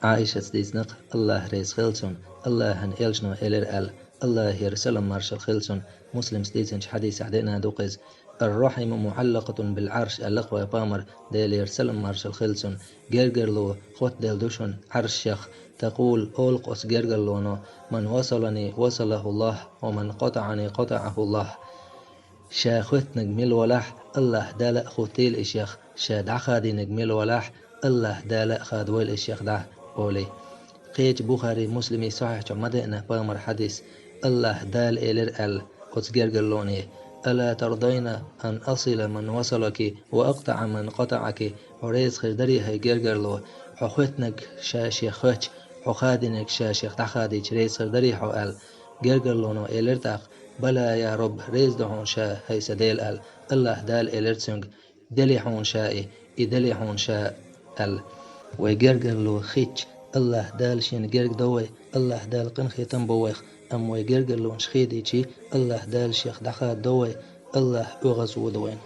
عائشة ديزنق الله ريز خلصن الله هن إلشنو إلر أل الله يرسلم مارشال خلصن مسلم ستيزنش حديث عدنا دوقز الرحم معلقة بالعرش اللقوة بامر ديل يرسلم مارشال خلصن جرجرلو خط ديل دوشن عرش تقول أولقس جرجرلونو من وصلني وصله الله ومن قطعني قطعه الله شاخوت نجمل ولح الله دالق خوتيل إشيخ شاد عخادي نجمل ولح الله دالق خاد ويل إشيخ ده أولي قيج بخاري مسلمي صحيح جمدنا بامر حديث الله دال إلر ال قدس جرجلوني ألا ترضين أن أصل من وصلك وأقطع من قطعك وريز خردري هي جرجرلو حخوتنك شاشي خوش حخادنك شاشي تخادي ريز خردري حو ال جرجرلونو إلرتاق بلا يا رب ريز دهون شا هي سديل ال الله دال إلرتسنج دلي حون شائي إدلي حون شاء ال ويجرجلو خيتش الله دال شين جرج دوي الله دال قن ختم بويخ أم ويجرجلو شخيدي شي الله دال شيخ دخا دوي الله أغز ودوين